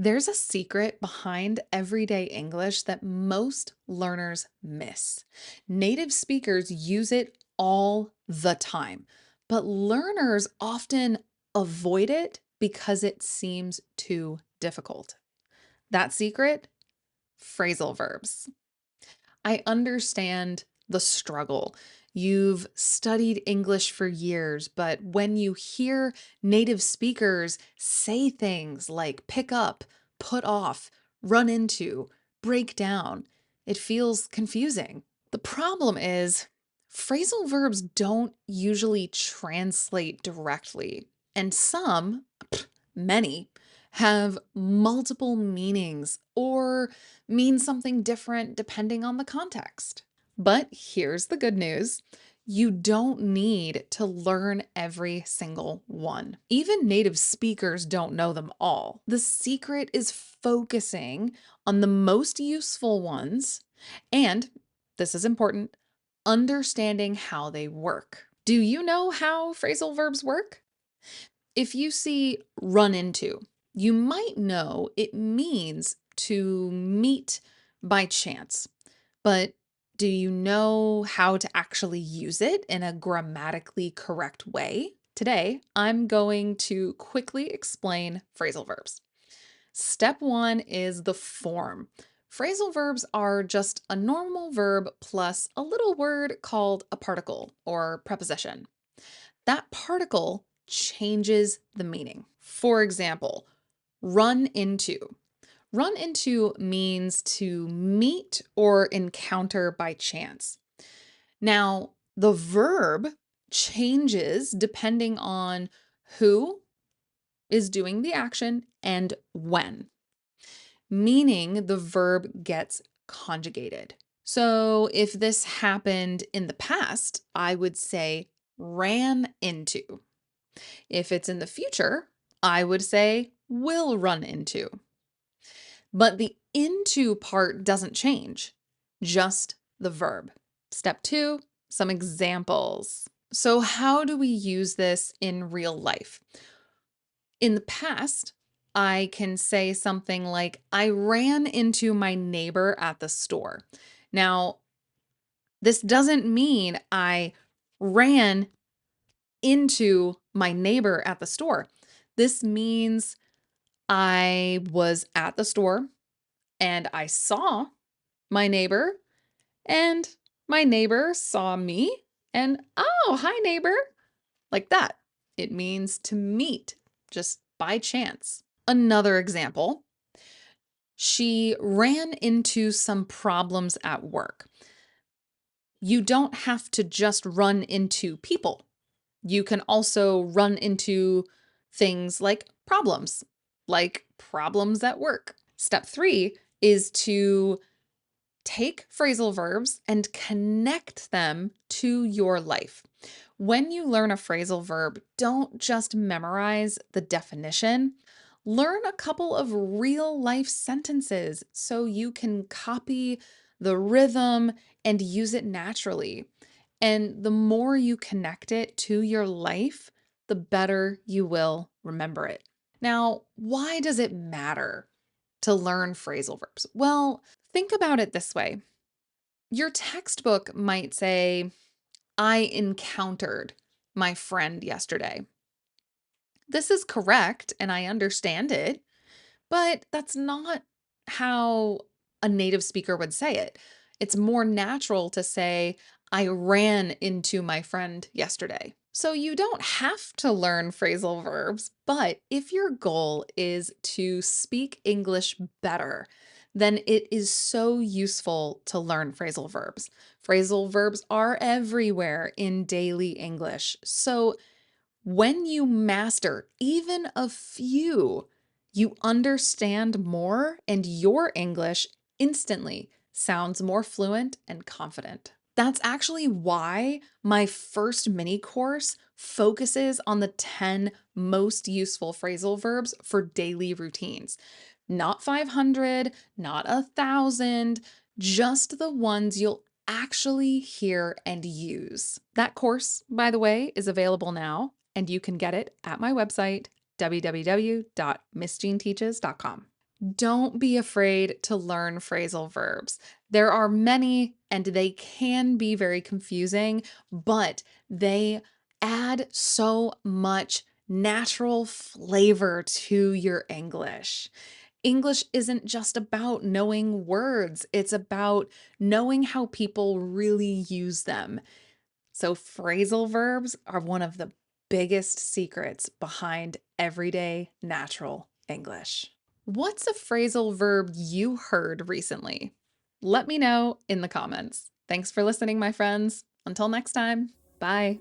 There's a secret behind everyday English that most learners miss. Native speakers use it all the time, but learners often avoid it because it seems too difficult. That secret? Phrasal verbs. I understand the struggle. You've studied English for years, but when you hear native speakers say things like pick up, put off, run into, break down, it feels confusing. The problem is, phrasal verbs don't usually translate directly, and many, have multiple meanings or mean something different depending on the context. But here's the good news. You don't need to learn every single one. Even native speakers don't know them all. The secret is focusing on the most useful ones and, this is important, understanding how they work. Do you know how phrasal verbs work? If you see run into, you might know it means to meet by chance, but do you know how to actually use it in a grammatically correct way? Today, I'm going to quickly explain phrasal verbs. Step one is the form. Phrasal verbs are just a normal verb plus a little word called a particle or preposition. That particle changes the meaning. For example, run into. Run into means to meet or encounter by chance. Now, the verb changes depending on who is doing the action and when, meaning the verb gets conjugated. So if this happened in the past, I would say ran into. If it's in the future, I would say will run into. But the into part doesn't change, just the verb. Step two, some examples. So, how do we use this in real life? In the past, I can say something like, I ran into my neighbor at the store. Now, this doesn't mean I ran into my neighbor at the store. This means I was at the store and I saw my neighbor, and my neighbor saw me, and oh, hi, neighbor, like that. It means to meet just by chance. Another example, she ran into some problems at work. You don't have to just run into people. You can also run into things like problems at work. Step three is to take phrasal verbs and connect them to your life. When you learn a phrasal verb, don't just memorize the definition. Learn a couple of real life sentences so you can copy the rhythm and use it naturally. And the more you connect it to your life, the better you will remember it. Now, why does it matter to learn phrasal verbs? Well, think about it this way. Your textbook might say, I encountered my friend yesterday. This is correct, and I understand it, but that's not how a native speaker would say it. It's more natural to say, I ran into my friend yesterday. So you don't have to learn phrasal verbs, but if your goal is to speak English better, then it is so useful to learn phrasal verbs. Phrasal verbs are everywhere in daily English. So when you master even a few, you understand more and your English instantly sounds more fluent and confident. That's actually why my first mini course focuses on the 10 most useful phrasal verbs for daily routines. Not 500, not 1,000, just the ones you'll actually hear and use. That course, by the way, is available now, and you can get it at my website, www.missjeanteaches.com. Don't be afraid to learn phrasal verbs. There are many and they can be very confusing, but they add so much natural flavor to your English. English isn't just about knowing words, it's about knowing how people really use them. So, phrasal verbs are one of the biggest secrets behind everyday natural English. What's a phrasal verb you heard recently? Let me know in the comments. Thanks for listening, my friends. Until next time, bye.